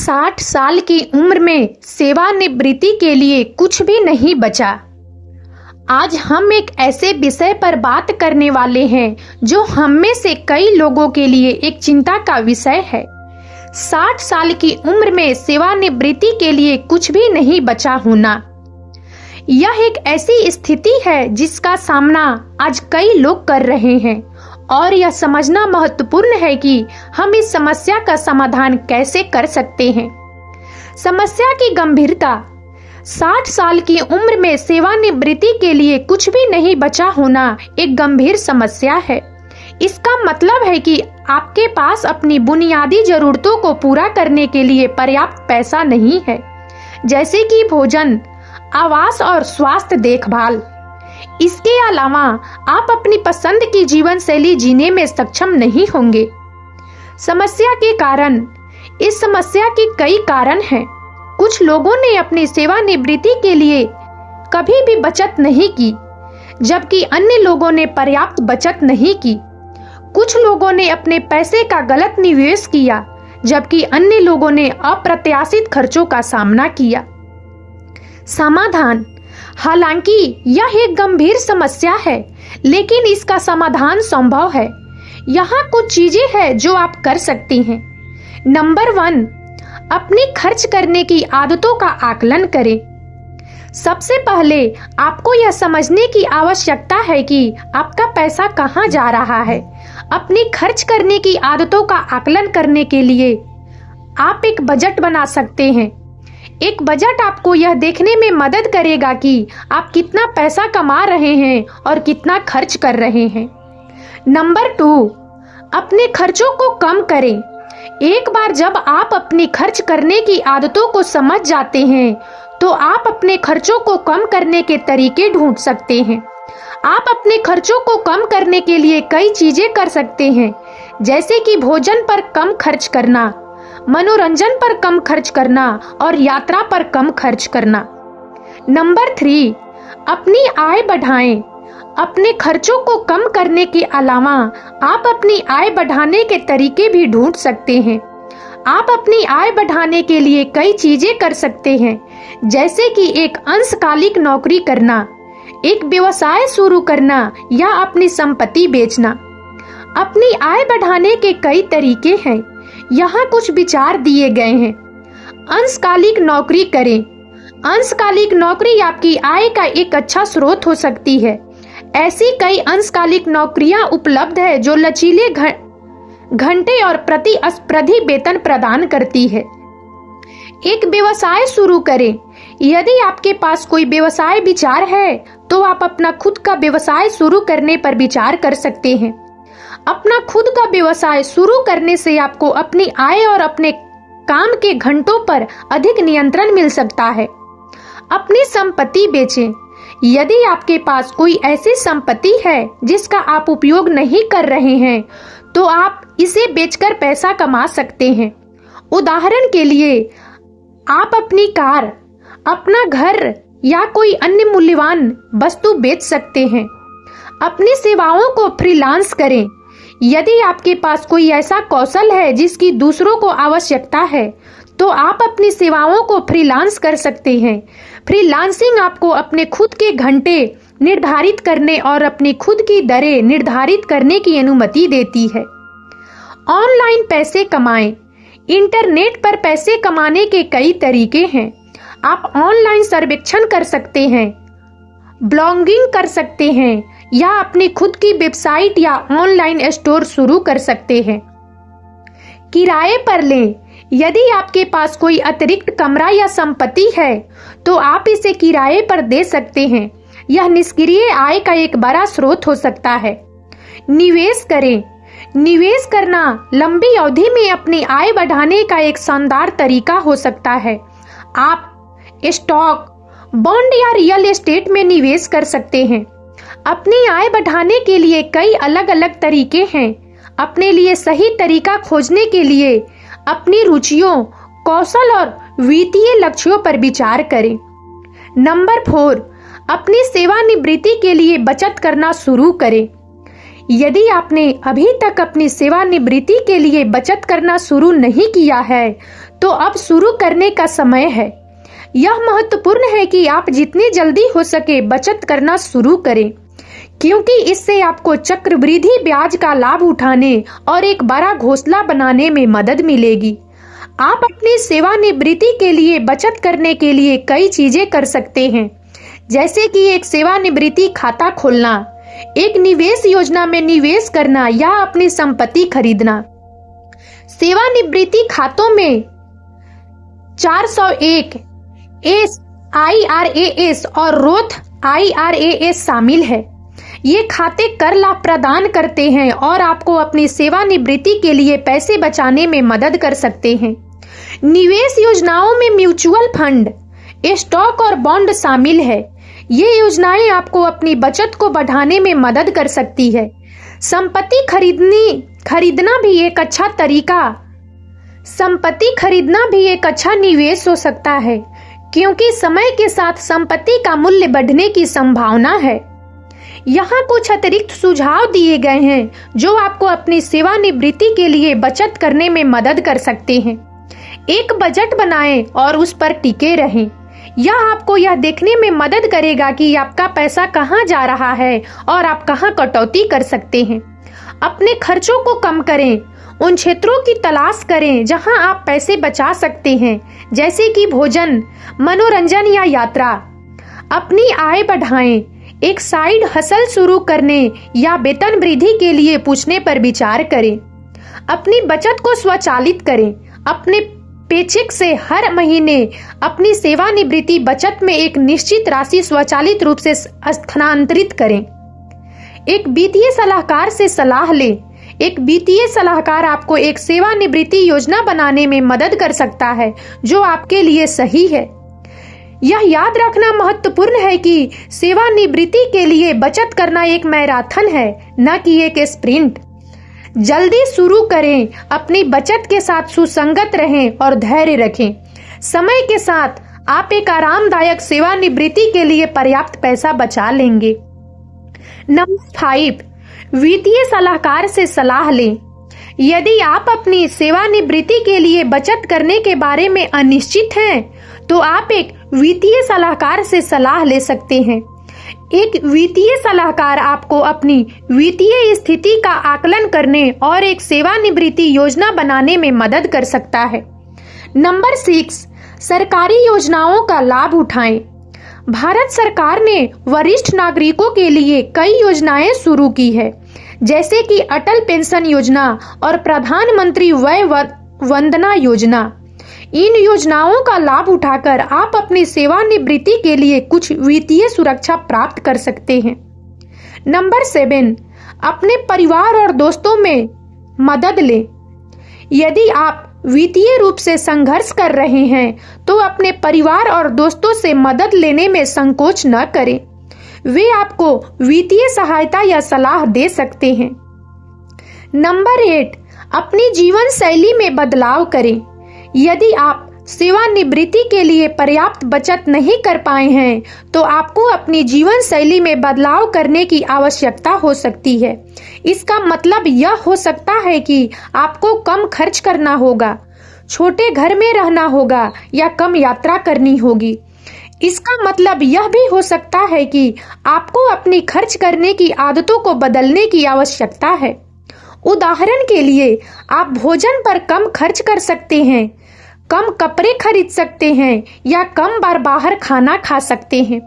60 साल की उम्र में सेवानिवृत्ति के लिए कुछ भी नहीं बचा। आज हम एक ऐसे विषय पर बात करने वाले हैं जो हम में से कई लोगों के लिए एक चिंता का विषय है। 60 साल की उम्र में सेवानिवृत्ति के लिए कुछ भी नहीं बचा होना। यह एक ऐसी स्थिति है जिसका सामना आज कई लोग कर रहे हैं और यह समझना महत्वपूर्ण है कि हम इस समस्या का समाधान कैसे कर सकते हैं। समस्या की गंभीरता। 60 साल की उम्र में सेवानिवृत्ति के लिए कुछ भी नहीं बचा होना एक गंभीर समस्या है। इसका मतलब है कि आपके पास अपनी बुनियादी जरूरतों को पूरा करने के लिए पर्याप्त पैसा नहीं है, जैसे कि भोजन, आवास और स्वास्थ्य देखभाल। इसके अलावा आप अपनी पसंद की जीवन शैली जीने में सक्षम नहीं होंगे। समस्या के कारण। इस समस्या के कई कारण हैं। कुछ लोगों ने अपनी सेवानिवृत्ति के लिए कभी भी बचत नहीं की, जबकि अन्य लोगों ने पर्याप्त बचत नहीं की। कुछ लोगों ने अपने पैसे का गलत निवेश किया, जबकि अन्य लोगों ने अप्रत्याशित खर्चों का सामना किया। समाधान। हालांकि यह एक गंभीर समस्या है, लेकिन इसका समाधान संभव है। यहाँ कुछ चीजें हैं जो आप कर सकती हैं। नंबर 1, अपनी खर्च करने की आदतों का आकलन करें। सबसे पहले आपको यह समझने की आवश्यकता है कि आपका पैसा कहाँ जा रहा है। अपनी खर्च करने की आदतों का आकलन करने के लिए आप एक बजट बना सकते हैं। एक बजट आपको यह देखने में मदद करेगा कि आप कितना पैसा कमा रहे हैं और कितना खर्च कर रहे हैं। नंबर 2, अपने खर्चों को कम करें। एक बार जब आप अपनी खर्च करने की आदतों को समझ जाते हैं, तो आप अपने खर्चों को कम करने के तरीके ढूंढ सकते हैं। आप अपने खर्चों को कम करने के लिए कई चीजें कर सकते हैं, जैसे कि भोजन पर कम खर्च करना, मनोरंजन पर कम खर्च करना और यात्रा पर कम खर्च करना। नंबर 3, अपनी आय बढ़ाएं। अपने खर्चों को कम करने के अलावा आप अपनी आय बढ़ाने के तरीके भी ढूंढ सकते हैं। आप अपनी आय बढ़ाने के लिए कई चीजें कर सकते हैं, जैसे कि एक अंशकालिक नौकरी करना, एक व्यवसाय शुरू करना या अपनी संपत्ति बेचना। अपनी आय बढ़ाने के कई तरीके हैं। यहाँ कुछ विचार दिए गए हैं। अंशकालिक नौकरी करें। अंशकालिक नौकरी आपकी आय का एक अच्छा स्रोत हो सकती है। ऐसी कई अंशकालिक नौकरियां उपलब्ध है जो लचीले घंटे और प्रतिस्पर्धी वेतन प्रदान करती है। एक व्यवसाय शुरू करें। यदि आपके पास कोई व्यवसाय विचार है, तो आप अपना खुद का व्यवसाय शुरू करने पर विचार कर सकते हैं। अपना खुद का व्यवसाय शुरू करने से आपको अपनी आय और अपने काम के घंटों पर अधिक नियंत्रण मिल सकता है। अपनी संपत्ति बेचें। यदि आपके पास कोई ऐसी संपत्ति है जिसका आप उपयोग नहीं कर रहे हैं, तो आप इसे बेचकर पैसा कमा सकते हैं। उदाहरण के लिए, आप अपनी कार, अपना घर या कोई अन्य मूल्यवान वस्तु बेच सकते हैं। अपनी सेवाओं को फ्रीलांस करें। यदि आपके पास कोई ऐसा कौशल है जिसकी दूसरों को आवश्यकता है, तो आप अपनी सेवाओं को फ्रीलांस कर सकते हैं। फ्रीलांसिंग आपको अपने खुद के घंटे निर्धारित करने और अपनी खुद की दरें निर्धारित करने की अनुमति देती है। ऑनलाइन पैसे कमाएं। इंटरनेट पर पैसे कमाने के कई तरीके हैं। आप ऑनलाइन सर्वेक्षण कर सकते हैं, ब्लॉगिंग कर सकते हैं या अपनी खुद की वेबसाइट या ऑनलाइन स्टोर शुरू कर सकते हैं। किराए पर लें। यदि आपके पास कोई अतिरिक्त कमरा या संपत्ति है, तो आप इसे किराए पर दे सकते हैं। यह निष्क्रिय आय का एक बड़ा स्रोत हो सकता है। निवेश करें। निवेश करना लंबी अवधि में अपनी आय बढ़ाने का एक शानदार तरीका हो सकता है। आप स्टॉक, बॉन्ड या रियल एस्टेट में निवेश कर सकते हैं। अपनी आय बढ़ाने के लिए कई अलग अलग तरीके हैं। अपने लिए सही तरीका खोजने के लिए अपनी रुचियों, कौशल और वित्तीय लक्ष्यों पर विचार करें। नंबर 4, अपनी सेवानिवृत्ति के लिए बचत करना शुरू करें। यदि आपने अभी तक अपनी सेवानिवृत्ति के लिए बचत करना शुरू नहीं किया है, तो अब शुरू करने का समय है। यह महत्वपूर्ण है कि आप जितनी जल्दी हो सके बचत करना शुरू करें, क्योंकि इससे आपको चक्रवृद्धि ब्याज का लाभ उठाने और एक बड़ा घोंसला बनाने में मदद मिलेगी। आप अपनी सेवानिवृत्ति के लिए बचत करने के लिए कई चीजें कर सकते हैं, जैसे कि एक सेवानिवृत्ति खाता खोलना, एक निवेश योजना में निवेश करना या अपनी संपत्ति खरीदना। सेवानिवृत्ति खातों में 401 एस IRAS और रोथ IRAS शामिल है। ये खाते कर लाभ प्रदान करते हैं और आपको अपनी सेवानिवृत्ति के लिए पैसे बचाने में मदद कर सकते हैं। निवेश योजनाओं में म्यूचुअल फंड, स्टॉक और बॉन्ड शामिल है। ये योजनाएं आपको अपनी बचत को बढ़ाने में मदद कर सकती है। संपत्ति खरीदना भी एक अच्छा निवेश हो सकता है, क्योंकि समय के साथ संपत्ति का मूल्य बढ़ने की संभावना है। यहाँ कुछ अतिरिक्त सुझाव दिए गए हैं जो आपको अपनी सेवानिवृत्ति के लिए बचत करने में मदद कर सकते हैं। एक बजट बनाएं और उस पर टिके रहें। यह आपको यह देखने में मदद करेगा कि आपका पैसा कहाँ जा रहा है और आप कहाँ कटौती कर सकते हैं। अपने खर्चों को कम करें। उन क्षेत्रों की तलाश करें जहां आप पैसे बचा सकते हैं, जैसे कि भोजन, मनोरंजन या यात्रा। अपनी आय बढ़ाएं। एक साइड हसल शुरू करने या वेतन वृद्धि के लिए पूछने पर विचार करें। अपनी बचत को स्वचालित करें। अपने पेचेक से हर महीने अपनी सेवानिवृत्ति बचत में एक निश्चित राशि स्वचालित रूप से स्थानांतरित करें। एक वित्तीय सलाहकार से सलाह लें। एक वित्तीय सलाहकार आपको एक सेवानिवृत्ति योजना बनाने में मदद कर सकता है जो आपके लिए सही है। यह याद रखना महत्वपूर्ण है कि सेवानिवृत्ति के लिए बचत करना एक मैराथन है, न कि एक स्प्रिंट। जल्दी शुरू करें, अपनी बचत के साथ सुसंगत रहें और धैर्य रखें। समय के साथ आप एक आरामदायक सेवानिवृत्ति के लिए पर्याप्त पैसा बचा लेंगे। नंबर 5, वित्तीय सलाहकार से सलाह लें। यदि आप अपनी सेवानिवृत्ति के लिए बचत करने के बारे में अनिश्चित हैं, तो आप एक वित्तीय सलाहकार से सलाह ले सकते हैं। एक वित्तीय सलाहकार आपको अपनी वित्तीय स्थिति का आकलन करने और एक सेवानिवृत्ति योजना बनाने में मदद कर सकता है। नंबर 6, सरकारी योजनाओं का लाभ उठाएं। भारत सरकार ने वरिष्ठ नागरिकों के लिए कई योजनाएं शुरू की है, जैसे कि अटल पेंशन योजना और प्रधानमंत्री वय वंदना योजना। इन योजनाओं का लाभ उठाकर आप अपनी सेवानिवृत्ति के लिए कुछ वित्तीय सुरक्षा प्राप्त कर सकते हैं। नंबर 7, अपने परिवार और दोस्तों में मदद लें। यदि आप वित्तीय रूप से संघर्ष कर रहे हैं, तो अपने परिवार और दोस्तों से मदद लेने में संकोच न करें। वे आपको वित्तीय सहायता या सलाह दे सकते हैं। नंबर 8, अपनी जीवन शैली में बदलाव करें। यदि आप सेवानिवृत्ति के लिए पर्याप्त बचत नहीं कर पाए हैं, तो आपको अपनी जीवन शैली में बदलाव करने की आवश्यकता हो सकती है। इसका मतलब यह हो सकता है कि आपको कम खर्च करना होगा, छोटे घर में रहना होगा या कम यात्रा करनी होगी। इसका मतलब यह भी हो सकता है कि आपको अपनी खर्च करने की आदतों को बदलने की आवश्यकता है। उदाहरण के लिए, आप भोजन पर कम खर्च कर सकते हैं, कम कपड़े खरीद सकते हैं या कम बार बाहर खाना खा सकते हैं।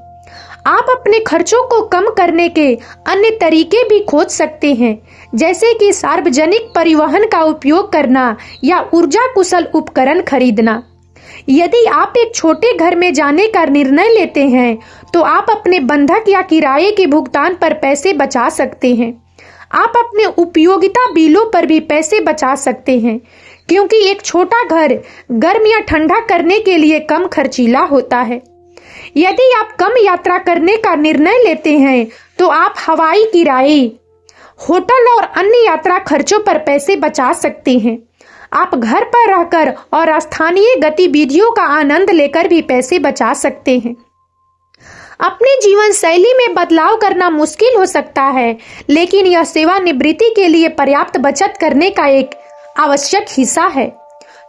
आप अपने खर्चों को कम करने के अन्य तरीके भी खोज सकते हैं, जैसे कि सार्वजनिक परिवहन का उपयोग करना या ऊर्जा कुशल उपकरण खरीदना। यदि आप एक छोटे घर में जाने का निर्णय लेते हैं, तो आप अपने बंधक या किराए के भुगतान पर पैसे बचा सकते हैं। आप अपने उपयोगिता बिलों पर भी पैसे बचा सकते हैं, क्योंकि एक छोटा घर गर्म या ठंडा करने के लिए कम खर्चीला होता है। यदि आप कम यात्रा करने का निर्णय लेते हैं, तो आप हवाई किराए, होटल और अन्य यात्रा खर्चों पर पैसे बचा सकते हैं। आप घर पर रहकर और स्थानीय गतिविधियों का आनंद लेकर भी पैसे बचा सकते हैं। अपने जीवन शैली में बदलाव करना मुश्किल हो सकता है, लेकिन यह सेवानिवृत्ति के लिए पर्याप्त बचत करने का एक आवश्यक हिस्सा है।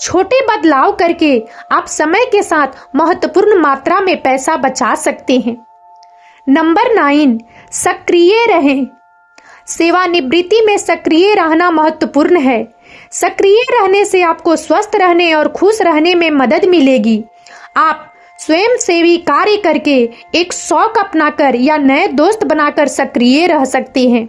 छोटे बदलाव करके आप समय के साथ महत्वपूर्ण मात्रा में पैसा बचा सकते हैं। नंबर 9, सक्रिय रहें। सेवानिवृत्ति में सक्रिय रहना महत्वपूर्ण है। सक्रिय रहने से आपको स्वस्थ रहने और खुश रहने में मदद मिलेगी। आप स्वयं सेवी कार्य करके एक शौक अपनाकर या नए दोस्त बनाकर सक्रिय रह सकते हैं।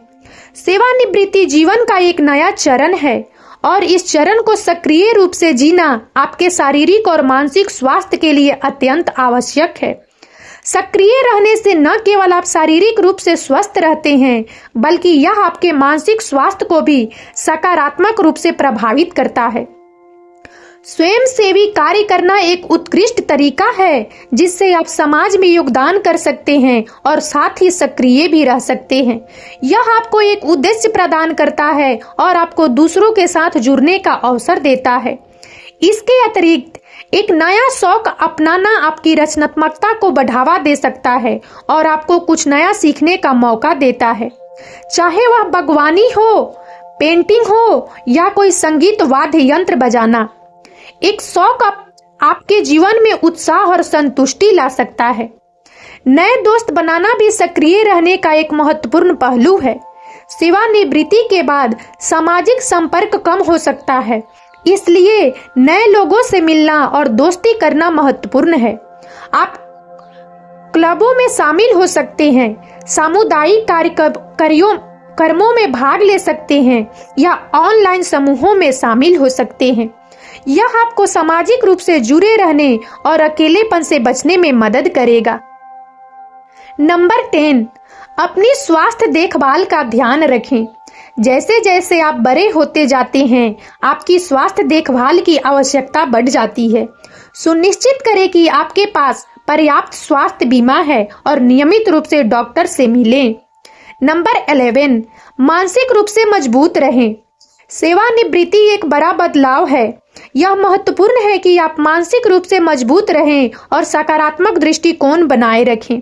सेवानिवृत्ति जीवन का एक नया चरण है और इस चरण को सक्रिय रूप से जीना आपके शारीरिक और मानसिक स्वास्थ्य के लिए अत्यंत आवश्यक है। सक्रिय रहने से न केवल आप शारीरिक रूप से स्वस्थ रहते हैं, बल्कि यह आपके मानसिक स्वास्थ्य को भी सकारात्मक रूप से प्रभावित करता है। स्वयं सेवी कार्य करना एक उत्कृष्ट तरीका है जिससे आप समाज में योगदान कर सकते हैं और साथ ही सक्रिय भी रह सकते हैं। यह आपको एक उद्देश्य प्रदान करता है और आपको दूसरों के साथ जुड़ने का अवसर देता है। इसके अतिरिक्त एक नया शौक अपनाना आपकी रचनात्मकता को बढ़ावा दे सकता है और आपको कुछ नया सीखने का मौका देता है। चाहे वह बागवानी हो, पेंटिंग हो या कोई संगीत वाद्य यंत्र बजाना, एक शौक आपके जीवन में उत्साह और संतुष्टि ला सकता है। नए दोस्त बनाना भी सक्रिय रहने का एक महत्वपूर्ण पहलू है। सेवानिवृत्ति के बाद सामाजिक संपर्क कम हो सकता है, इसलिए नए लोगों से मिलना और दोस्ती करना महत्वपूर्ण है। आप क्लबों में शामिल हो सकते हैं, सामुदायिक कार्यक्रमों में भाग ले सकते हैं या ऑनलाइन समूहों में शामिल हो सकते हैं। यह आपको सामाजिक रूप से जुड़े रहने और अकेलेपन से बचने में मदद करेगा। नंबर 10, अपनी स्वास्थ्य देखभाल का ध्यान रखें। जैसे जैसे आप बड़े होते जाते हैं, आपकी स्वास्थ्य देखभाल की आवश्यकता बढ़ जाती है। सुनिश्चित करें कि आपके पास पर्याप्त स्वास्थ्य बीमा है और नियमित रूप से डॉक्टर से मिलें। नंबर 11, मानसिक रूप से मजबूत रहें। सेवानिवृत्ति एक बड़ा बदलाव है। यह महत्वपूर्ण है कि आप मानसिक रूप से मजबूत रहें और सकारात्मक दृष्टिकोण बनाए रखें।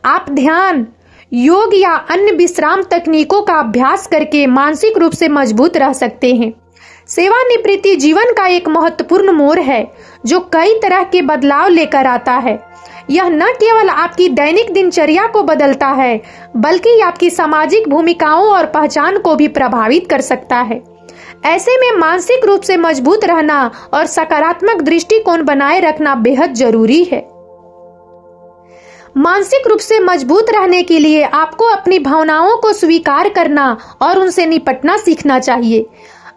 आप ध्यान, योग या अन्य विश्राम तकनीकों का अभ्यास करके मानसिक रूप से मजबूत रह सकते हैं। सेवानिवृत्ति जीवन का एक महत्वपूर्ण मोड़ है जो कई तरह के बदलाव लेकर आता है। यह न केवल आपकी दैनिक दिनचर्या को बदलता है, बल्कि आपकी सामाजिक भूमिकाओं और पहचान को भी प्रभावित कर सकता है। ऐसे में मानसिक रूप से मजबूत रहना और सकारात्मक दृष्टिकोण बनाए रखना बेहद जरूरी है। मानसिक रूप से मजबूत रहने के लिए आपको अपनी भावनाओं को स्वीकार करना और उनसे निपटना सीखना चाहिए।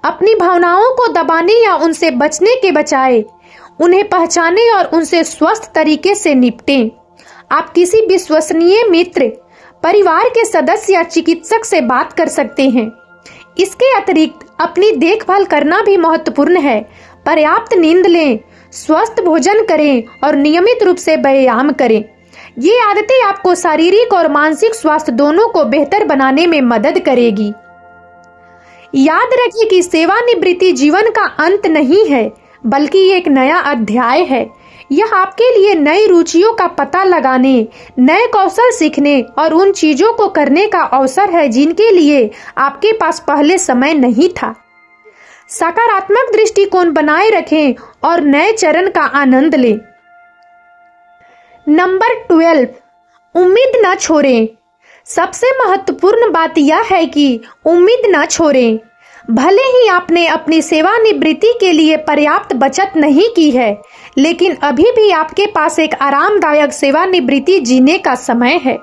अपनी भावनाओं को दबाने या उनसे बचने के बजाय उन्हें पहचानें और उनसे स्वस्थ तरीके से निपटें। आप किसी विश्वसनीय मित्र, परिवार के सदस्य या चिकित्सक से बात कर सकते हैं। इसके अतिरिक्त अपनी देखभाल करना भी महत्वपूर्ण है। पर्याप्त नींद लें, स्वस्थ भोजन करें और नियमित रूप से व्यायाम करें। ये आदतें आपको शारीरिक और मानसिक स्वास्थ्य दोनों को बेहतर बनाने में मदद करेगी। याद रखिए कि सेवानिवृत्ति जीवन का अंत नहीं है, बल्कि एक नया अध्याय है। यह आपके लिए नई रुचियों का पता लगाने, नए कौशल सीखने और उन चीजों को करने का अवसर है जिनके लिए आपके पास पहले समय नहीं था। सकारात्मक दृष्टिकोण बनाए रखें और नए चरण का आनंद लें। नंबर 12, उम्मीद न छोड़ें। सबसे महत्वपूर्ण बात यह है कि उम्मीद न छोड़ें। भले ही आपने अपनी सेवानिवृत्ति के लिए पर्याप्त बचत नहीं की है, लेकिन अभी भी आपके पास एक आरामदायक सेवानिवृत्ति जीने का समय है।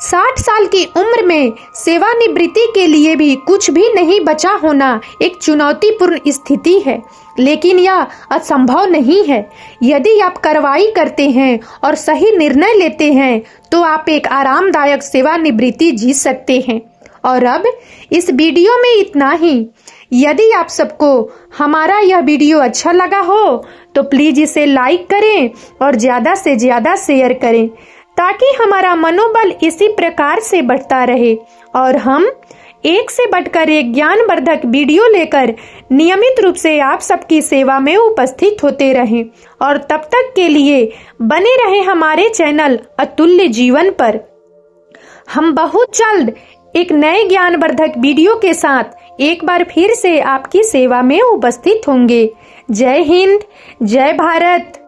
60 साल की उम्र में सेवानिवृत्ति के लिए भी कुछ भी नहीं बचा होना एक चुनौतीपूर्ण स्थिति है, लेकिन यह असंभव नहीं है। यदि आप कार्रवाई करते हैं और सही निर्णय लेते हैं तो आप एक आरामदायक सेवानिवृत्ति जी सकते हैं। और अब इस वीडियो में इतना ही। यदि आप सबको हमारा यह वीडियो अच्छा लगा हो तो प्लीज इसे लाइक करें और ज्यादा से ज्यादा शेयर करें, ताकि हमारा मनोबल इसी प्रकार से बढ़ता रहे और हम एक से बढ़कर एक ज्ञानवर्धक वीडियो लेकर नियमित रूप से आप सबकी सेवा में उपस्थित होते रहें। और तब तक के लिए बने रहें हमारे चैनल अतुल्य जीवन पर। हम बहुत जल्द एक नए ज्ञानवर्धक वीडियो के साथ एक बार फिर से आपकी सेवा में उपस्थित होंगे। जय हिंद, जय भारत।